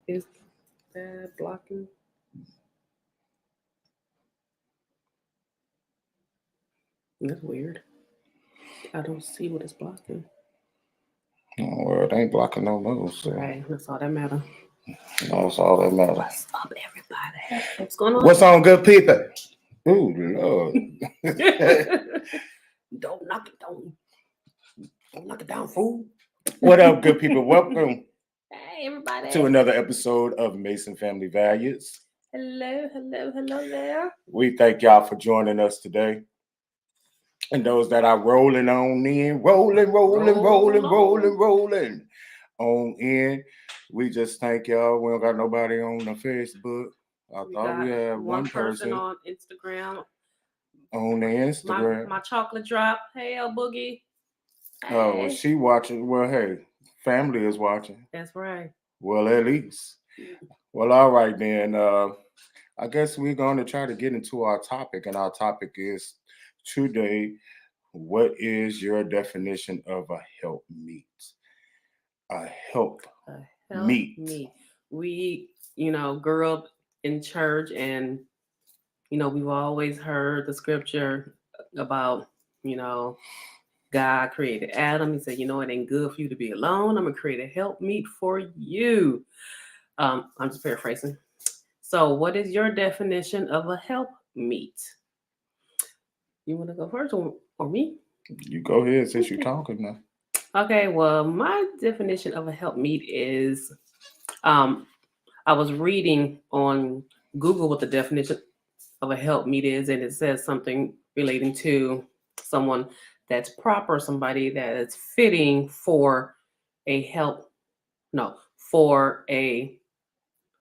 Is that blocking? That's weird. I don't see what it's blocking. Oh, well, it ain't blocking no moves. So. Right, that's all that matters. That's all that matters. What's up, everybody? What's going on? What's on, good people? Ooh, Lord. Don't knock it down. Don't knock it down, fool. What up, good people? Welcome Hey, everybody. to another episode of Mason Family Values. Hello there. We thank y'all for joining us today. And those that are rolling on in, rolling on in. We just thank y'all. We don't got nobody on the Facebook. I thought we had one person on Instagram. On the Instagram. My chocolate drop. Hey, El Boogie. Hey. Oh, she watching. Well, hey, family is watching. That's right. Well, at least. Well, all right then. I guess we're going to try to get into our topic, and our topic is today. What is your definition of a helpmeet? A help meet. We, grew up in church, and we've always heard the scripture about, God created Adam. He said, it ain't good for you to be alone. I'm gonna create a helpmeet for you. I'm just paraphrasing. So, what is your definition of a helpmeet? You want to go first, or me? You go ahead since you're talking now. Okay, well, my definition of a helpmeet is, I was reading on Google what the definition of a helpmeet is, and it says something relating to someone that's proper, somebody that is fitting for a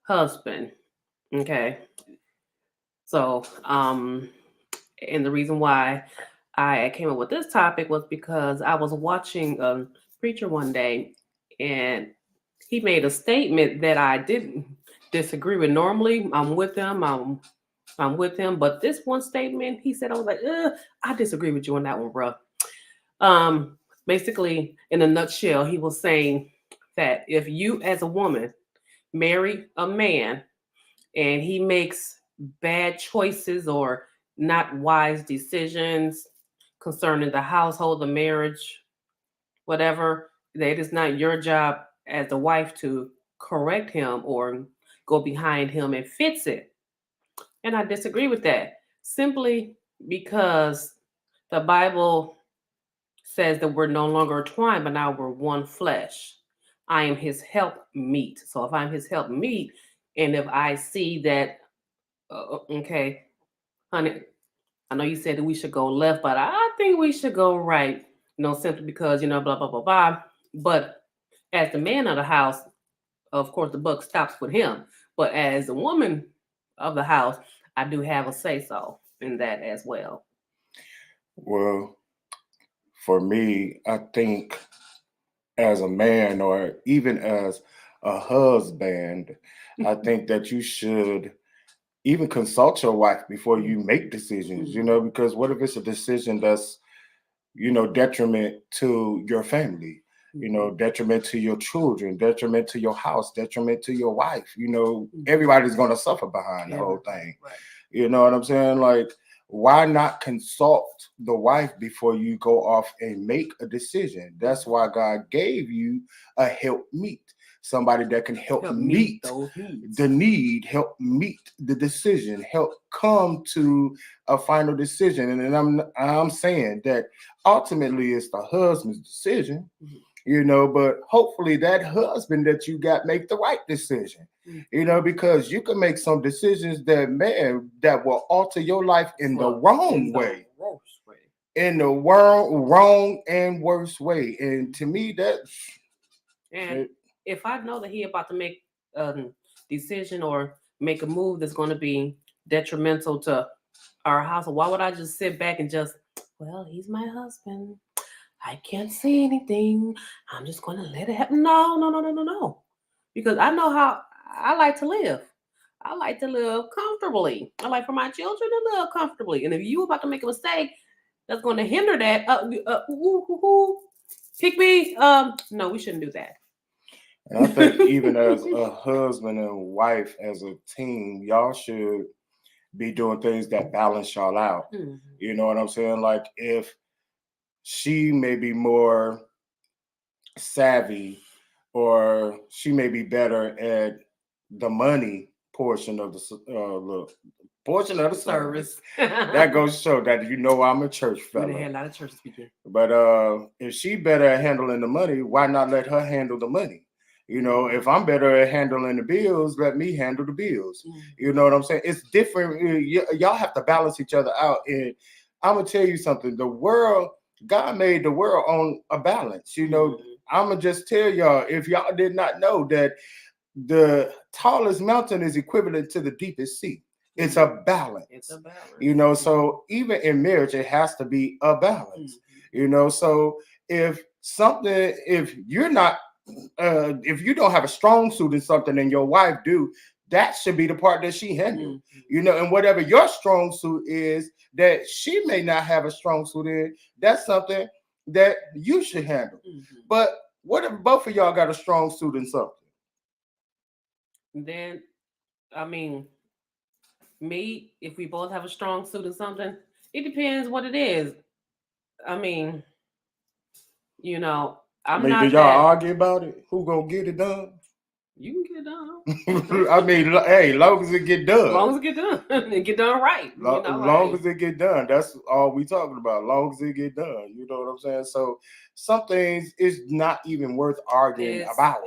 husband. Okay. So, and the reason why I came up with this topic was because I was watching a preacher one day, and he made a statement that I didn't disagree with. Normally, I'm with him, but this one statement he said, I was like, I disagree with you on that one, bro. Basically, in a nutshell, he was saying that if you as a woman marry a man and he makes bad choices or not wise decisions concerning the household, the marriage, whatever, that it is not your job as a wife to correct him or go behind him and fix it. And I disagree with that, simply because the Bible says that we're no longer twined, but now we're one flesh. I am his helpmeet. So if I'm his helpmeet, and if I see that, okay, honey, I know you said that we should go left, but I think we should go right, simply because, blah, blah, blah, blah. But as the man of the house, of course, the buck stops with him. But as the woman of the house, I do have a say-so in that as well. Well, for me, I think as a man or even as a husband, I think that you should even consult your wife before you make decisions, because what if it's a decision that's, detriment to your family, detriment to your children, detriment to your house, detriment to your wife, everybody's going to suffer behind the whole thing. Right. You know what I'm saying? Like, why not consult the wife before you go off and make a decision? That's why God gave you a helpmeet, somebody that can help meet the need, help meet the decision, help come to a final decision. And I'm saying that ultimately it's the husband's decision. But hopefully that husband that you got make the right decision, because you can make some decisions that will alter your life in the wrong way. In the wrong and worst way. And to me, if I know that he about to make a decision or make a move that's going to be detrimental to our house, why would I just sit back and just, well, he's my husband, I can't say anything, I'm just going to let it happen? No. Because I know how I like to live. I like to live comfortably. I like for my children to live comfortably. And if you about to make a mistake that's going to hinder that, pick me. No, we shouldn't do that. And I think even as a husband and wife, as a team, y'all should be doing things that balance y'all out. Mhm. You know what I'm saying? Like if she may be more savvy or she may be better at the money portion of the portion of the service. Service. That goes to show that I'm a church We done fella. had a lot of churches begin. But if she better at handling the money, why not let her handle the money? If I'm better at handling the bills, let me handle the bills. Mhm. You know what I'm saying? It's different. Y'all have to balance each other out. And I'm gonna tell you something. The world, God made the world on a balance. Mhm. I'm gonna just tell y'all, if y'all did not know that the tallest mountain is equivalent to the deepest sea. It's a balance. It's a balance. So even in marriage, it has to be a balance. So if you're not if you don't have a strong suit in something and your wife do, that should be the part that she handles. And whatever your strong suit is that she may not have a strong suit in, that's something that you should handle. But what if both of y'all got a strong suit in something? Then, I mean, me, if we both have a strong suit in something, it depends what it is. I mean, you know, I I'm mean, do not y'all that. argue about it? Who gonna get it done? You can get it done. I mean, hey, long as it get As done. long as it get done. And get done right. Long as it get done. That's all we talking about. Long as it get done. You know what I'm saying? So some things is not even worth arguing about.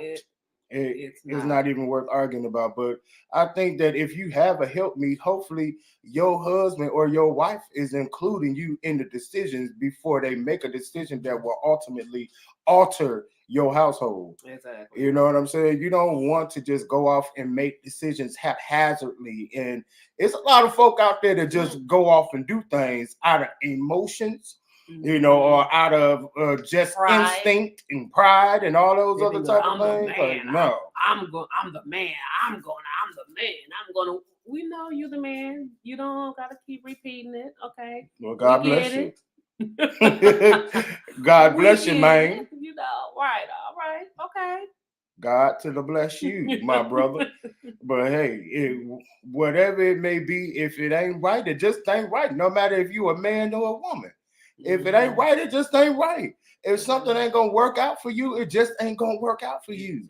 It's not even worth arguing about. But I think that if you have a helpmeet, hopefully your husband or your wife is including you in the decisions before they make a decision that will ultimately alter your household. Exactly. You know what I'm saying? You don't want to just go off and make decisions haphazardly. And it's a lot of folk out there that just go off and do things out of emotions, or out of just pride. Instinct and pride and all those other type of things. Like, no, I'm the man. I'm the man. I'm gonna. We know you the man. You don't gotta keep repeating it. Okay. Well, God bless you. It. God bless you, man. Right. All right. Okay. God to the bless you, my brother. But hey, whatever it may be, if it ain't right, it just ain't right. No matter if you a man or a woman. If it ain't right, it just ain't right. If something ain't gonna work out for you, it just ain't gonna work out for you.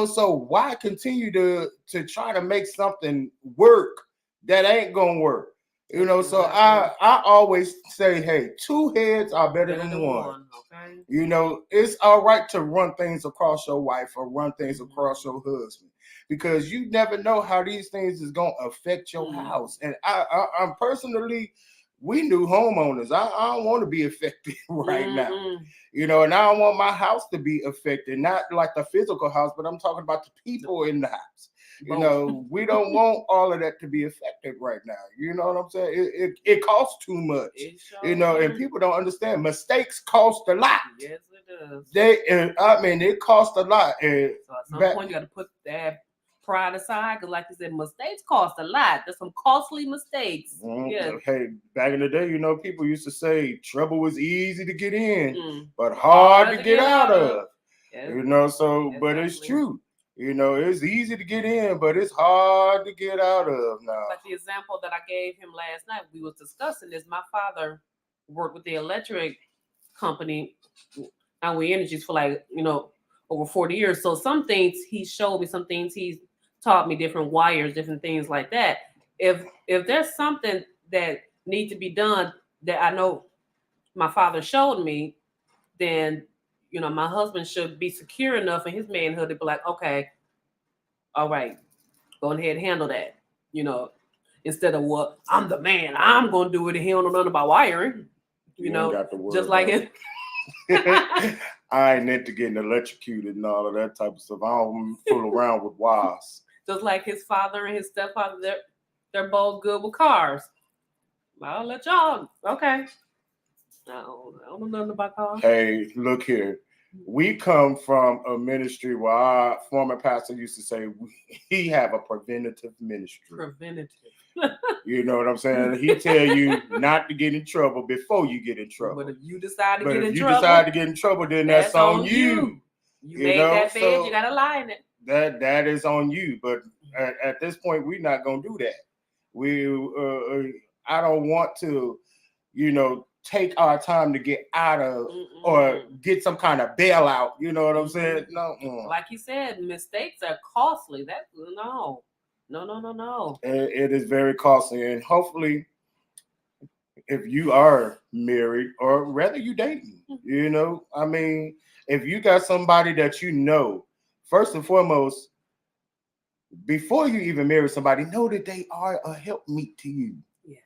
So why continue to try to make something work that ain't gonna work? So I always say, hey, two heads are better than one. Okay. It's all right to run things across your wife or run things across your husband, because you never know how these things is gonna affect your house. And I'm personally, we new homeowners. I don't want to be affected right now. And I don't want my house to be affected, not like the physical house, but I'm talking about the people in the house. We don't want all of that to be affected right now. You know what I'm saying? It costs too much. And people don't understand. Mistakes cost a lot. Yes, it does. It costs a lot. So at some point, you got to put that pride aside, because, like you said, mistakes cost a lot. There's some costly mistakes. Yes. Hey, back in the day, people used to say trouble was easy to get in, but hard to get out of. Yes. But it's true. It's easy to get in, but it's hard to get out of now. Like the example that I gave him last night, we was discussing this. My father worked with the electric company, now we energies, for like, over 40 years. So some things he showed me, some things he's taught me, different wires, different things like that. If there's something that needs to be done that I know my father showed me, then my husband should be secure enough in his manhood to be like, okay, all right, go ahead and handle that. Instead of, what, I'm the man, I'm gonna do it, and he don't know nothing about wiring. Just like it. I ain't into getting electrocuted and all of that type of stuff. I don't fool around with wires. Just like his father and his stepfather, they're both good with cars. I'll let y'all. Okay. I don't know nothing about cars. Hey, look here. We come from a ministry where our former pastor used to say he have a preventative ministry. Preventative. You know what I'm saying? He tell you not to get in trouble before you get in trouble. But if you decide to get in trouble, then that's on you. You You made know, that bed, so you gotta lie in it. that is on you. But at this point, we're not gonna do that. We I don't want to, take our time to get out of or Mm-mm. get some kind of bailout. You know what I'm saying? Mhm. No, Like you said, mistakes are costly. That no, no, no, no, no. it is very costly, and hopefully, if you are married or rather you dating, I mean, if you got somebody that first and foremost, before you even marry somebody, know that they are a helpmeet to you. Yes.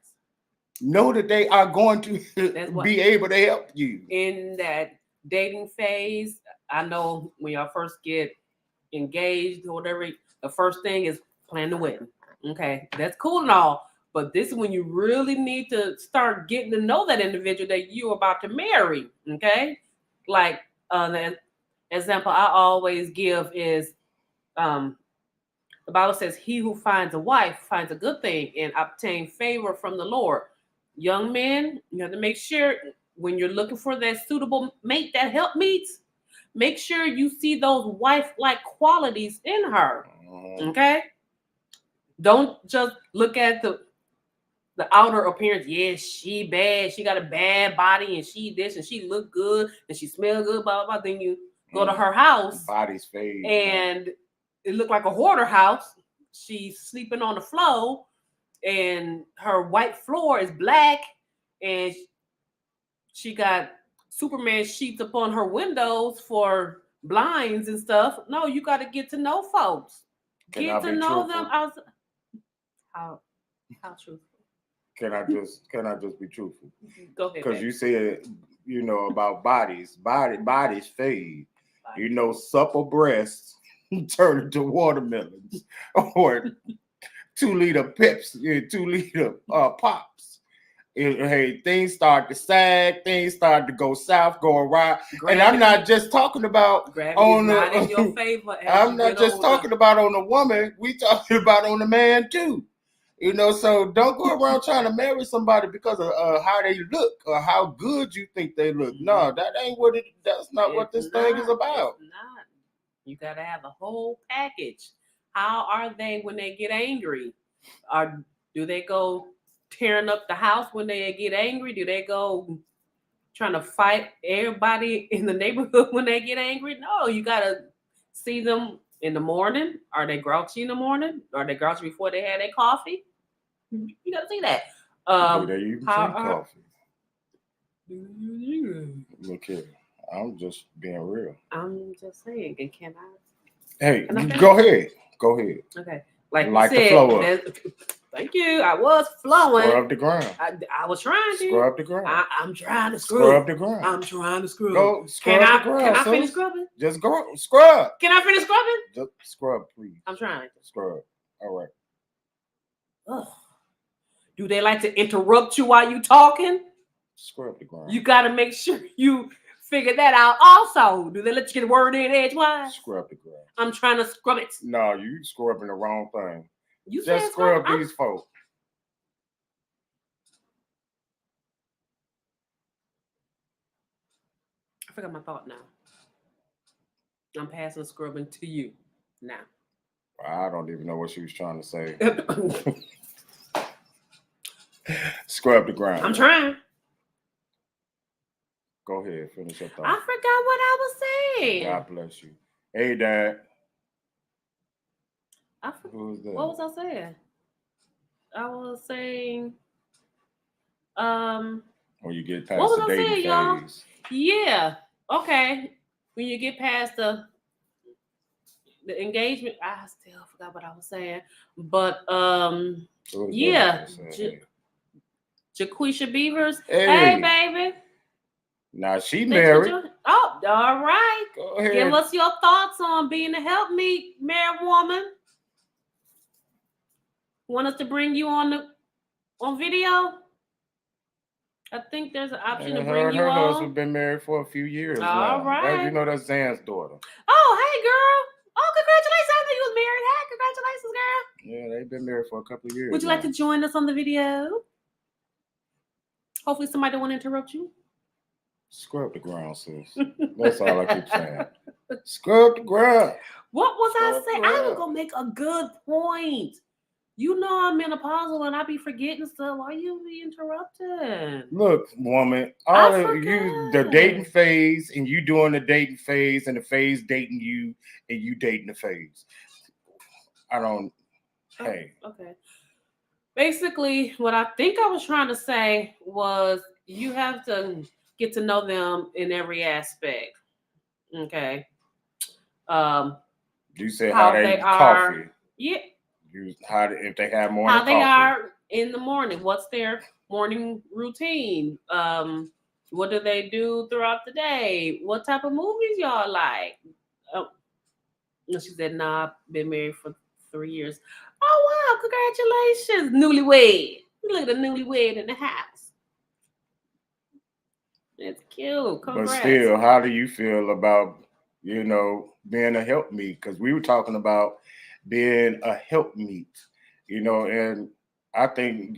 Know that they are going to That's what be able to help you. in that dating phase. I know when y'all first get engaged or whatever, the first thing is plan the wedding. Okay, that's cool and all, but this is when you really need to start getting to know that individual that you're about to marry. Okay, like the example I always give is um, the Bible says, "He who finds a wife finds a good thing and obtain favor from the Lord." Young men, you have to make sure when you're looking for that suitable mate that help meets, make sure you see those wife-like qualities in her. Okay, don't just look at the outer appearance. Yeah, she bad. She got a bad body, and she this, and she look good, and she smell good. Blah blah blah. Then you go to her house, Body's fade, and it looked like a hoarder house. She's sleeping on the floor, and her white floor is black, and she got Superman sheets upon her windows for blinds and stuff. No, you got to get to know folks. Get to know them. How truthful? Can I just be truthful? Go ahead. Because you said, about bodies. Bodies fade. Supple breasts turn into watermelons or 2-liter Pepsi, 2-liter pops. Hey, things start to sag, things start to go south, go awry. And I'm not just talking about on not in your favor. I'm not just talking about on the woman. We talking about on the man too. So don't go around trying to marry somebody because of how they look or how good you think they look. No, that ain't what it. That's not what this thing is about. It's not. You gotta have the whole package. How are they when they get angry? Or do they go tearing up the house when they get angry? Do they go trying to fight everybody in the neighborhood when they get angry? No, you gotta see them in the morning. Are they grouchy in the morning? Are they grouchy before they had their coffee? You gotta see that. Do they even drink coffee? Look here, I'm just being real. I'm just saying, and can I? Hey, go ahead. Okay, like you said, the flow up. Thank you. I was flowing. Scrub the ground. I was trying to. Scrub the ground. I'm trying to scrub the ground. I'm trying to scrub. Go scrub the ground. Can I finish scrubbing? Just go scrub. Can I finish scrubbing? Just scrub, please. I'm trying. Scrub. All right. Ugh. Do they like to interrupt you while you talking? Scrub the ground. You got to make sure you figure that out also. Do they let you get a word in edgewise? Scrub the ground. I'm trying to scrub it. No, you scrubbing the wrong thing. You just scrub these folks. I forgot my thought now. I'm passing the scrubbing to you now. I don't even know what she was trying to say. Scrub the ground. I'm trying. Go ahead, finish your thought. I forgot what I was saying. God bless you. Hey, Dad. Who's that? What was I saying? I was saying, when you get past the dating phase. Y'all? Yeah. Okay. When you get past the engagement, I still forgot what I was saying. But yeah. Jaquisha Beavers. Hey, baby. Now she married. Oh, all right. Go ahead. Give us your thoughts on being a helpmeet married woman. Want us to bring you on video? I think there's an option to bring you on. Her husband been married for a few years now. All right. You know that's Zan's daughter. Oh, hey, girl. Oh, congratulations. I knew you was married. Hey, congratulations, girl. Yeah, they've been married for a couple of years. Would you like to join us on the video? Hopefully somebody don't want to interrupt you. Scrub the ground, sis. That's all I keep saying. Scrub the ground. What was I Scrub the saying? I was ground. gonna make a good point. You know I'm menopausal and I be forgetting stuff. Why you be interrupting? Look, woman, I all of you, the dating forgot. phase, and you doing the dating phase, and the phase dating you, and you dating the phase. I don't. Oh, Hey, okay. Basically, what I think I was trying to say was you have to get to know them in every aspect. Okay. Um, you say how how they they are, coffee. yeah, You if they have morning how they coffee. are in the morning. What's their morning routine? What do they do throughout the day? What type of movies y'all like? Oh, and she said, "Nah, I've been married for 3 years." Oh wow! Congratulations, newlywed. Look at the newlywed in the house. That's cute. But Congrats. still, how do you feel about being a helpmeet? Because we were talking about being a helpmeet, and I think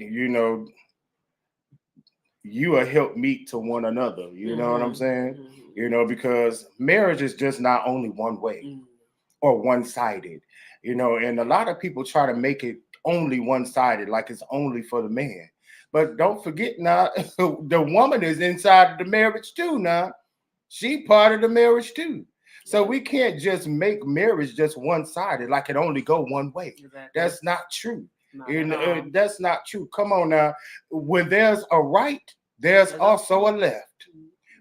you a helpmeet to one another. You know what I'm Mm-hmm. saying? Mm-hmm. Because marriage is just not only one way Mm-hmm. or one sided. And a lot of people try to make it only one sided, like it's only for the man. But don't forget now, the woman is inside of the marriage too. Now she part of the marriage too. So Yeah, we can't just make marriage just one sided, like it only go one way. exactly. That's not true. Not at And all. that's not true. Come on now. When there's a right, there's There's a also a left.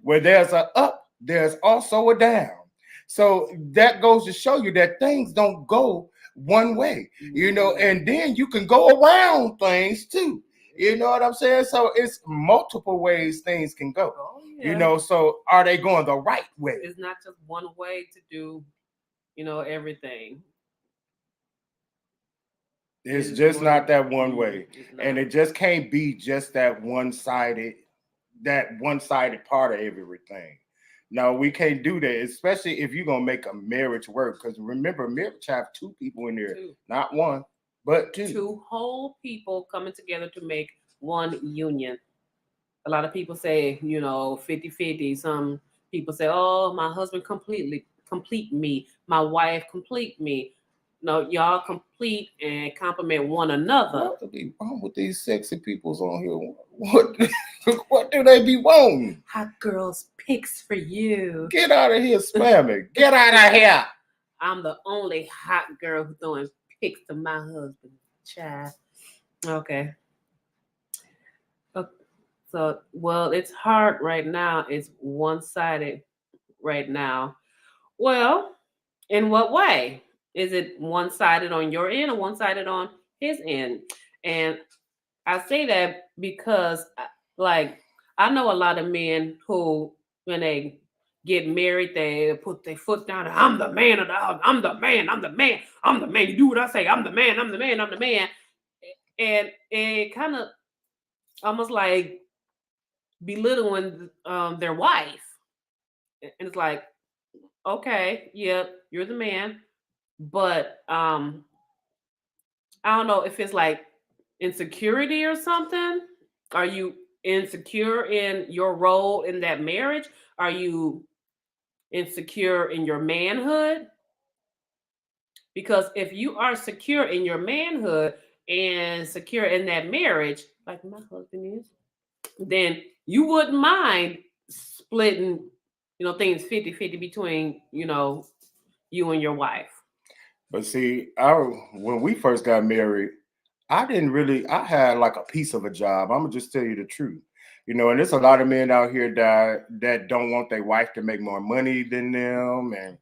Where there's a up, there's also a down. So that goes to show you that things don't go one way, mm-hmm. and then you can go around things too. You know what I'm saying? So it's multiple ways things can go. Oh yeah. So are they going the right way? It's not just one way to do, everything. It's It's just more than not that one mm, way. it's And not. it just can't be just that one sided part of everything. No, we can't do that, especially if you're gonna make a marriage work. Because remember, marriage have two people in there, Two. not one, but two. Two whole people coming together to make one union. A lot of people say, 50-50. Some people say, oh, my husband completely complete me. My wife complete me. No, y'all complete and complement one another. What be wrong with these sexy peoples on here? What what do they be wanting? Hot girls picks for you. Get out of here, spamming. Get out of here. I'm the only hot girl who's throwing pics to my husband. Child. Okay. So, well, it's hard right now. It's one sided right now. Well, in what way? Is it one sided on your end or one sided on his end? And I say that because, like, I know a lot of men who, when they get married, they put their foot down. I'm the man of the house. I'm the man. I'm the man. I'm the man. You do what I say. I'm the man. I'm the man. I'm the man. And it kind of almost like belittling their wife. And it's like, okay, yeah, you're the man, but I don't know if it's like insecurity or something. Are you insecure in your role in that marriage? Are you insecure in your manhood? Because if you are secure in your manhood and secure in that marriage, like my husband is, then you wouldn't mind splitting, things 50-50 between, you and your wife. But see, when we first got married, I didn't really. I had like a piece of a job. I'm gonna just tell you the truth, And there's a lot of men out here that don't want their wife to make more money than them, and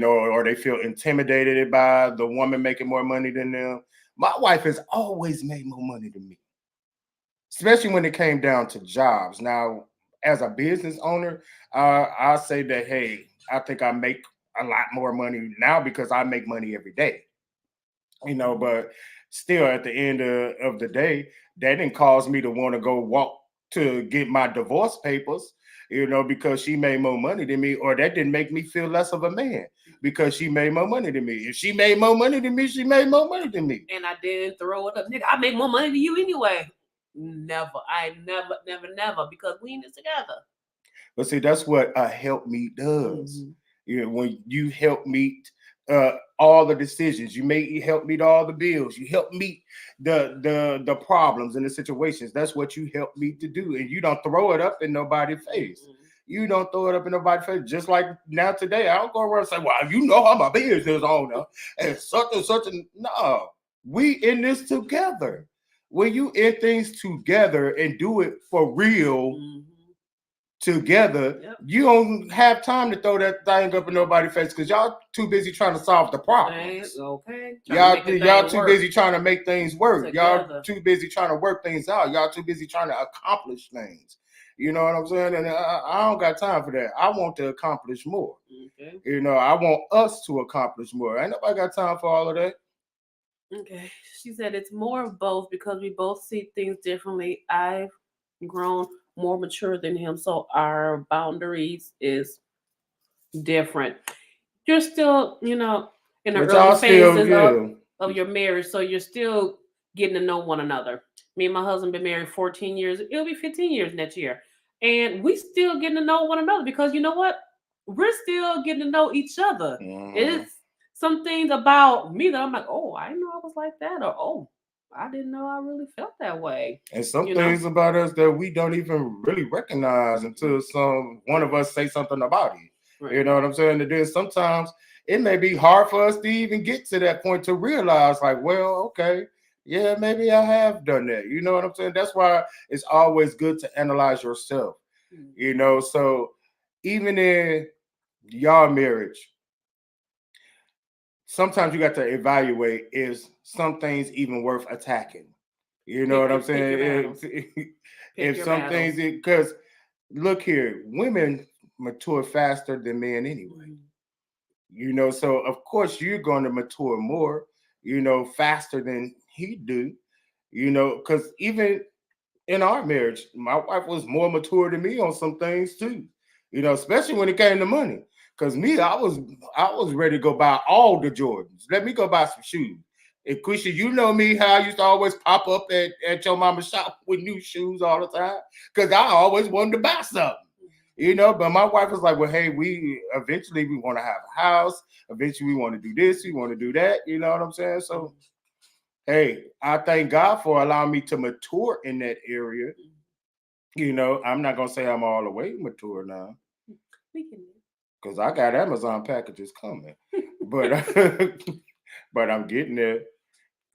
or they feel intimidated by the woman making more money than them. My wife has always made more money than me, especially when it came down to jobs. Now, as a business owner, I say that hey, I think I make a lot more money now because I make money every day, but still at the end of the day, that didn't cause me to want to go walk to get my divorce papers, because she made more money than me, or that didn't make me feel less of a man because she made more money than me. If she made more money than me, she made more money than me. And I didn't throw it up. Nigga, I make more money than you anyway. Never. I never, never, never, because we in this together. But see, that's what a help me does. Mm-hmm. You know, when you help meet all the decisions, you help meet all the bills, you help meet the problems and the situations. That's what you help me to do, and you don't throw it up in nobody's face. You don't throw it up in nobody's face. Just like now today, I don't go around and say, "Well, you know how my business owner and such and such." And no, we in this together. When you in things together and do it for real together, you don't have time to throw that thing up in nobody's face because y'all too busy trying to solve the problems. Okay. Y'all too busy trying to make things work. Together. Y'all too busy trying to work things out. Y'all too busy trying to accomplish things. You know what I'm saying? And I don't got time for that. I want to accomplish more. Okay. You know, I want us to accomplish more. Ain't nobody got time for all of that. Okay. She said it's more of both because we both see things differently. I've grown more mature than him, so our boundaries is different. You're still, in the But early y'all still, phases yeah. of your marriage, so you're still getting to know one another. Me and my husband been married 14 years. It'll be 15 years next year. And we still getting to know one another because you know what? We're still getting to know each other. It's some things about me that I'm like, oh, I didn't know I was like that, or oh, I didn't know I really felt that way. And some things about us that we don't even really recognize until one of us say something about it. Right. You know what I'm saying? And then sometimes it may be hard for us to even get to that point to realize, like, well, okay, yeah, maybe I have done that. You know what I'm saying? That's why it's always good to analyze yourself. You know, so even in y'all marriage, sometimes you got to evaluate, is some things even worth attacking? You know what I'm saying? If some things, because look here, women mature faster than men anyway. You know, so of course you're going to mature more, faster than he do, because even in our marriage, my wife was more mature than me on some things too, especially when it came to money. Because me, I was ready to go buy all the Jordans. Let me go buy some shoes. And Quisha, you know me, how I used to always pop up at your mama's shop with new shoes all the time. Because I always wanted to buy something. But my wife was like, well, hey, we eventually want to have a house. Eventually we want to do this. We want to do that. You know what I'm saying? So, hey, I thank God for allowing me to mature in that area. I'm not going to say I'm all the way mature now. Because I got Amazon packages coming. But but I'm getting there.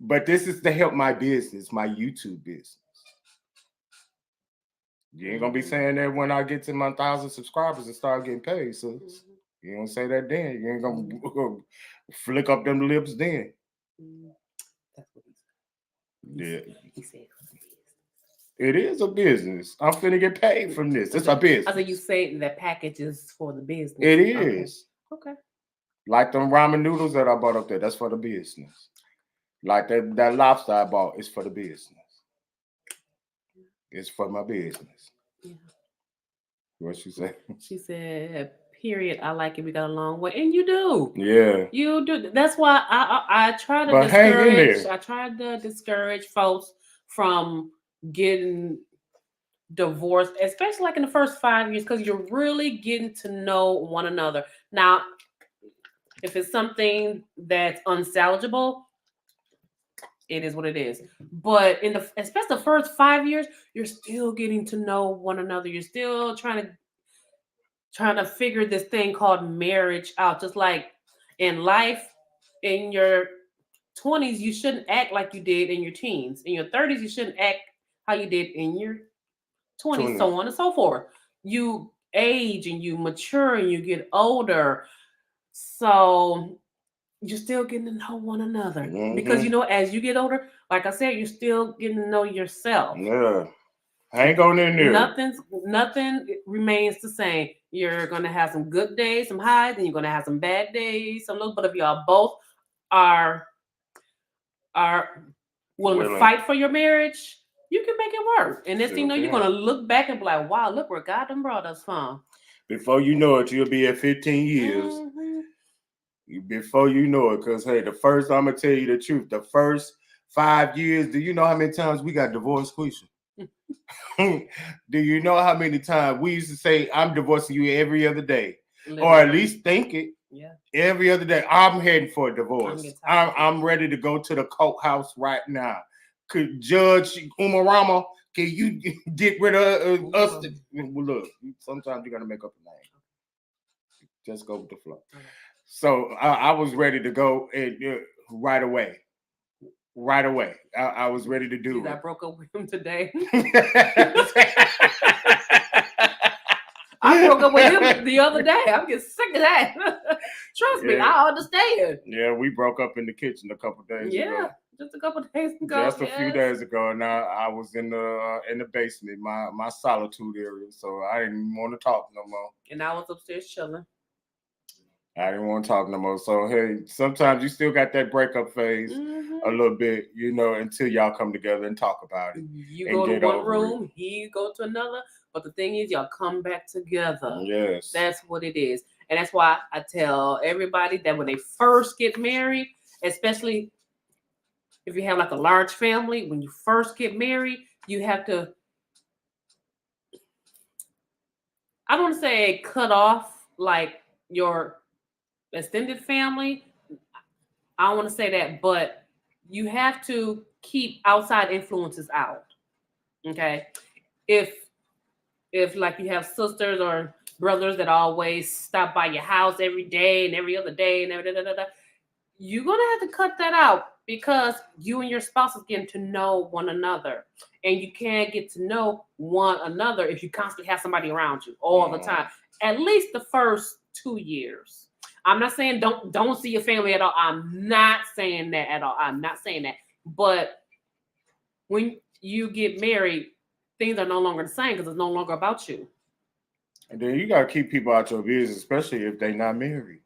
But this is to help my business, my YouTube business. You ain't gonna be saying that when I get to my 1,000 subscribers and start getting paid. So you don't say that then. You ain't gonna flick up them lips then. That's what he said. Yeah. He said it is a business. I'm finna get paid from this. It's a business. I said you say that package is for the business. It is. Okay. Like them ramen noodles that I bought up there, that's for the business. Like that lobster I bought is for the business. It's for my business. Yeah. What she said? She said, period. I like it. We got a long way. And you do. Yeah. You do. That's why I try to but discourage. Hang in there. I tried to discourage folks from getting divorced, especially like in the first 5 years, because you're really getting to know one another. Now, if it's something that's unsalvageable, it is what it is. But especially the first 5 years, you're still getting to know one another. You're still trying to figure this thing called marriage out. Just like in life, in your 20s, you shouldn't act like you did in your teens. In your 30s, you shouldn't act how you did in your 20s, so on and so forth. You age and you mature and you get older. So you're still getting to know one another. Because, as you get older, like I said, you're still getting to know yourself. Yeah. Hang on in there. Nothing remains the same. You're going to have some good days, some highs, and you're going to have some bad days, some lows. But if y'all both are willing to fight for your marriage, you can make it work. And next thing you know, you're going to look back and be like, wow, look where God done brought us from. Before you know it, you'll be at 15 years. Before you know it, because, hey, I'm going to tell you the truth. The first 5 years, do you know how many times we got divorced, Quisha? Do you know how many times we used to say, I'm divorcing you every other day? or at least think it. Yeah. Every other day, I'm heading for a I'm divorce. getting tired of I'm ready to go to the courthouse right now. Could Judge Umarama, can you get rid of us? Well, look, sometimes you gotta make up a name. Just go with the flow. Okay. So I was ready to go and right away. Right away. I was ready to do I it. broke up with him today. I broke up with him the other day. I'm getting sick of that. Trust me, I understand. Yeah, we broke up in the kitchen a couple days ago. Yeah, just a couple days ago. Just a few days ago, and I was in the basement, my solitude area, so I didn't want to talk no more. And I was upstairs chilling. I didn't want to talk no more. So hey, sometimes you still got that breakup phase a little bit, you know, until y'all come together and talk about it. You go to one room, he go to another, but the thing is, y'all come back together. Yes, that's what it is, and that's why I tell everybody that when they first get married, especially if you have like a large family, when you first get married, you have to, I don't want to say cut off like your extended family. I don't want to say that, but you have to keep outside influences out. Okay. If like you have sisters or brothers that always stop by your house every day and every other day and you're gonna have to cut that out because you and your spouse is getting to know one another, and you can't get to know one another if you constantly have somebody around you all the time. At least the first 2 years. I'm not saying don't see your family at all. I'm not saying that at all. I'm not saying that. But when you get married, things are no longer the same because it's no longer about you. And then you gotta keep people out your business, especially if they're not married.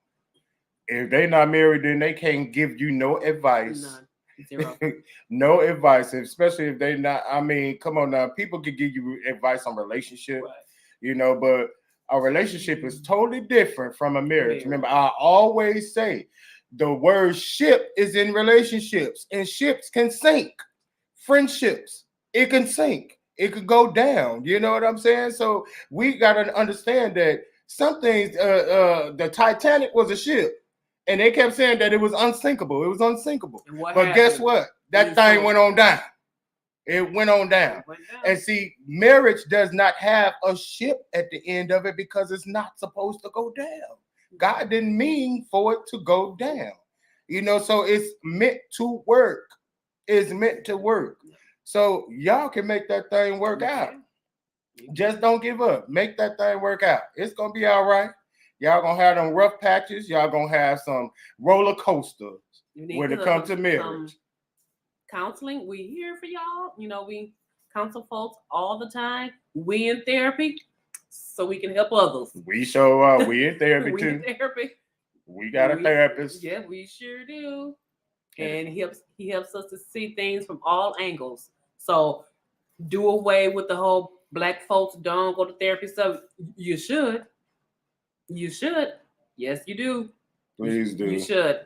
If they're not married, then they can't give you no advice. None. Zero. No advice, especially if they not. I mean, come on now. People can give you advice on relationship, Right. you know, but a relationship is totally different from a marriage. Remember, I always say the word ship is in relationships, and ships can sink. Friendships, it can sink. It could go down. You know what I'm saying? So we got to understand that some things, the Titanic was a ship. And they kept saying that it was unsinkable. It was unsinkable. But happened? Guess what? That thing went on down. It went on down. And see, marriage does not have a ship at the end of it because it's not supposed to go down. God didn't mean for it to go down. You know, so it's meant to work. It's meant to work. So y'all can make that thing work out. Just don't give up. Make that thing work out. It's going to be all right. Y'all gonna have them rough patches. Y'all gonna have some roller coasters when it comes to marriage. Counseling, we here for y'all. You know, we counsel folks all the time. We in therapy, so we can help others. We show up. We in therapy we too. In therapy. We got a therapist. Yeah, we sure do. And he helps us to see things from all angles. So do away with the whole black folks don't go to therapy stuff. You should. You should. Yes, you do. Please do. You should.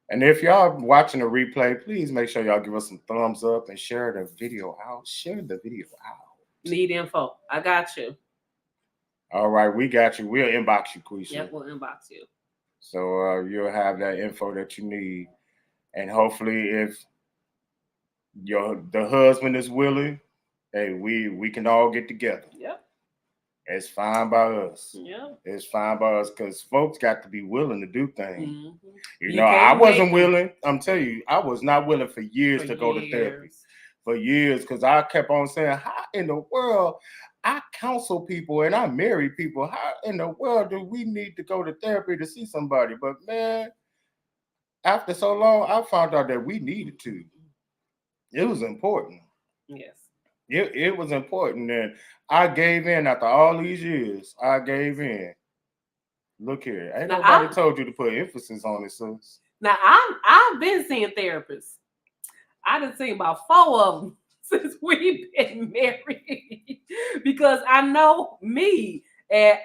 And if y'all watching the replay, please make sure y'all give us some thumbs up and share the video out. Share the video out. Need info. I got you. All right, we got you. We'll inbox you, Quisha. Yep, we'll inbox you. So you'll have that info that you need. And hopefully if the husband is willing, hey, we can all get together. Yep. It's fine by us. Yeah. It's fine by us because folks got to be willing to do things. Mm-hmm. You know, I wasn't willing. I'm telling you, I was not willing for years to go to therapy. For years, because I kept on saying, how in the world I counsel people and I marry people? How in the world do we need to go to therapy to see somebody? But man, after so long, I found out that we needed to. It was important. Yes. It was important, and I gave in after all these years. I gave in. Look here, ain't nobody told you to put emphasis on it, sis. Now I've been seeing therapists. I done seen about 4 of them since we've been married because I know me and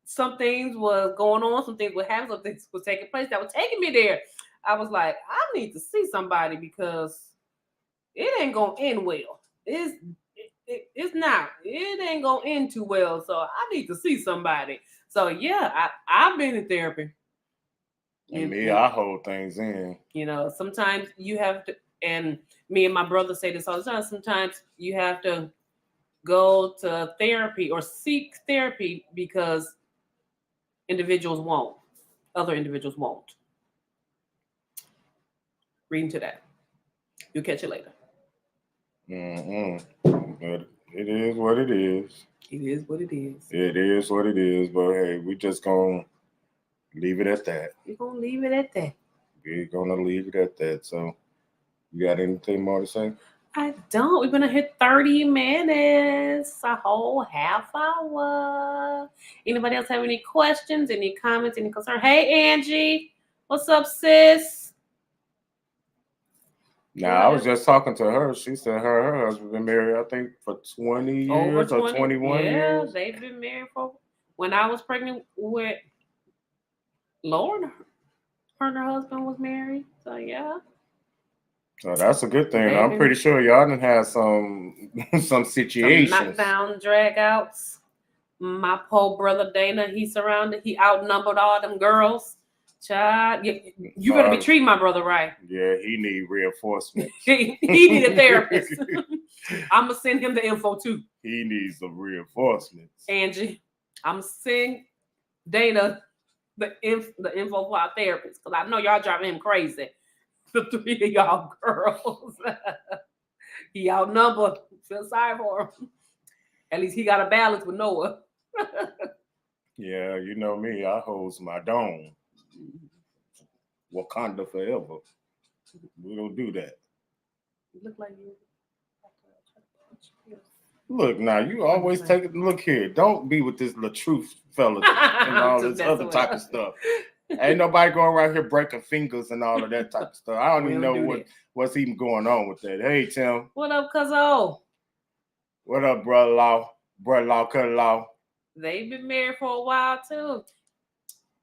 some things was going on, some things would happen, some things was taking place that were taking me there. I was like, I need to see somebody because it ain't gonna end well. it's not. It ain't gonna end too well. So I need to see somebody. So yeah, I've been in therapy. And me, I hold things in. Sometimes you have to, and me and my brother say this all the time. Sometimes you have to go to therapy or seek therapy because individuals won't. Other individuals won't. Read into that. You'll catch it later. But it is what it is. It is what it is. It is what it is. But hey, we just gonna leave it at that. We're gonna leave it at that. We're gonna leave it at that. So, you got anything more to say? I don't. We're gonna hit 30 minutes, a whole half hour. Anybody else have any questions, any comments, any concern? Hey, Angie, what's up, sis? Nah, I was just talking to her. She said her husband been married, I think, for 20 years Over 20, or 21 yeah, years. They've been married for. When I was pregnant with Lauren, her and her husband was married. So yeah. So that's a good thing. I'm pretty sure y'all done had some situations. Some knockdown, drag outs. My poor brother Dana, he outnumbered all them girls. Child, you better be treating my brother right. Yeah, he need reinforcement. he need a therapist. I'm gonna send him the info too. He needs some reinforcements. Angie, I'm gonna send Dana the info for our therapist because I know y'all driving him crazy. The three of y'all girls. He outnumbered. Feel sorry for him. At least he got a balance with Noah. Yeah, you know me. I holds my dome. Wakanda forever. We don't do that. You look like you. Look now, you always take it. Look here, don't be with this LaTruth fella and all this other type of stuff. Ain't nobody going around here breaking fingers and all of that type of stuff. I don't even know what's even going on with that. Hey, Tim. What up, cuzzo? What up, brother Law? Brother Law, cut Law. They've been married for a while too.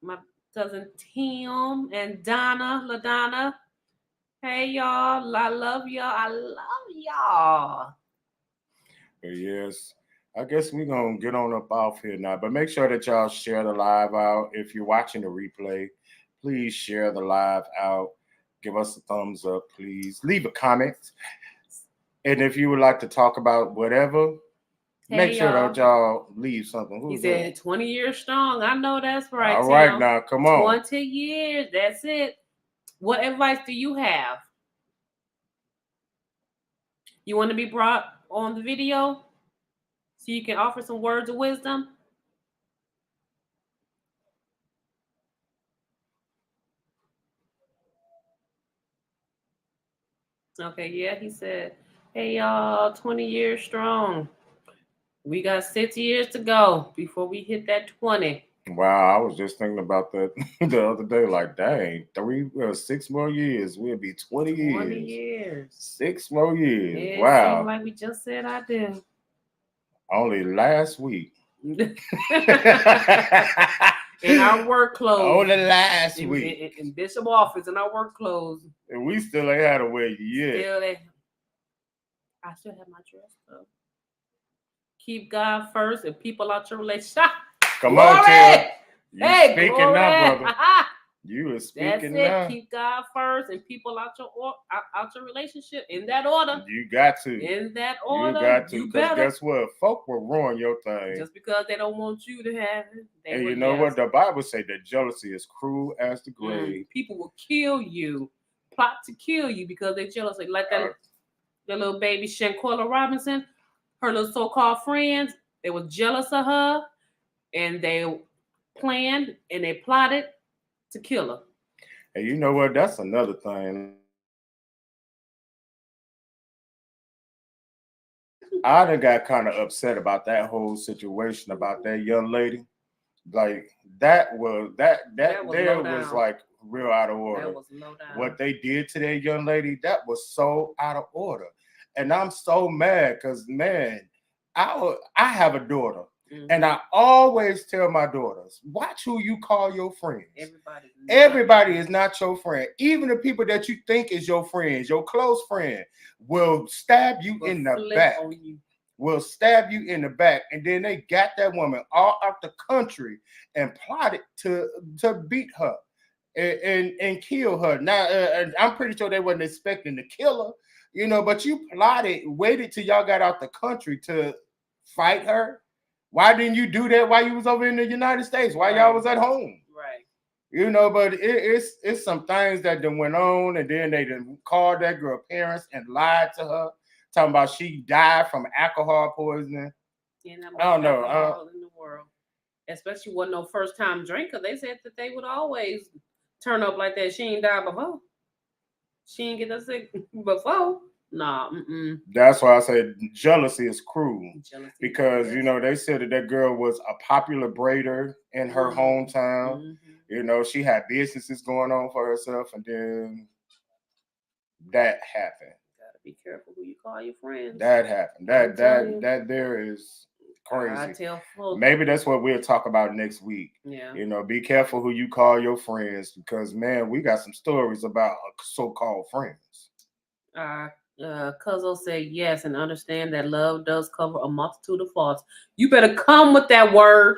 My cousin Tim and LaDonna. Hey y'all, I love y'all. Yes, I guess we're gonna get on up off here now. But make sure that y'all share the live out. If you're watching the replay, please share the live out. Give us a thumbs up, please. Leave a comment. And if you would like to talk about whatever, make sure that y'all leave something. He said 20 years strong. I know that's right. All right, now come on. 20 years. That's it. What advice do you have? You want to be brought on the video so you can offer some words of wisdom? Okay, yeah, he said, hey, y'all, 20 years strong. We got 6 years to go before we hit that 20. Wow, I was just thinking about that the other day. Like, dang, 6 more years. We'll be 20 years. 20 years. 6 more years. Yeah, wow. It seemed like we just said I do. Only last week. In our work clothes. Only last week. In Bishop office, in our work clothes. And we still ain't had a wedding yet. I still have my dress though. Keep God first and people out your relationship. Come on, Tim. You speaking now, brother. You are speaking now. That's it. Keep God first and people out your relationship in that order. You got to. In that order. You got to. Because guess what? Folk will ruin your thing. Just because they don't want you to have it. And you know what? The Bible say that jealousy is cruel as the grave. People will kill you, plot to kill you because they're jealous. Like that little baby Shanquella Robinson, her little so-called friends, they were jealous of her and they planned and they plotted to kill her. And you know what? That's another thing. I done got kind of upset about that whole situation about that young lady. Like that was like real out of order. That was low down. What they did to that young lady, that was so out of order. And I'm so mad because man, I have a daughter. Mm-hmm. And I always tell my daughters, watch who you call your friends. Everybody is not your friend. Even the people that you think is your friends, your close friend, will stab you in the back. will stab you in the back, and then they got that woman all out the country and plotted to beat her and kill her. Now, I'm pretty sure they wasn't expecting to kill her, but you plotted, waited till y'all got out the country to fight her. Why didn't you do that while you was over in the United States? Why y'all was at home? Right. But it's some things that done went on, and then they done called that girl parents and lied to her, talking about she died from alcohol poisoning. Yeah, I don't know. alcohol in the world, especially wasn't no first time drinker. They said that they would always turn up like that. She ain't died before. She ain't get us sick before. Nah, That's why I said jealousy is cruel. Jealousy, Because yes. they said that girl was a popular braider in her hometown. She had businesses going on for herself, and then that happened. Gotta be careful who you call your friends. That happened. I'm telling you. That there is I crazy. tell folks. Maybe that's what we'll talk about next week. Yeah. Be careful who you call your friends, because man, we got some stories about so-called friends. Cuzzo said yes, and understand that love does cover a multitude of faults. You better come with that word.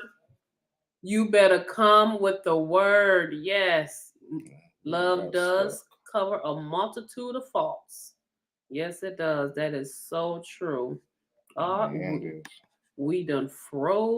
You better come with the word. Yes. Love does cover a multitude of faults. Yes, it does. That is so true. We done froze.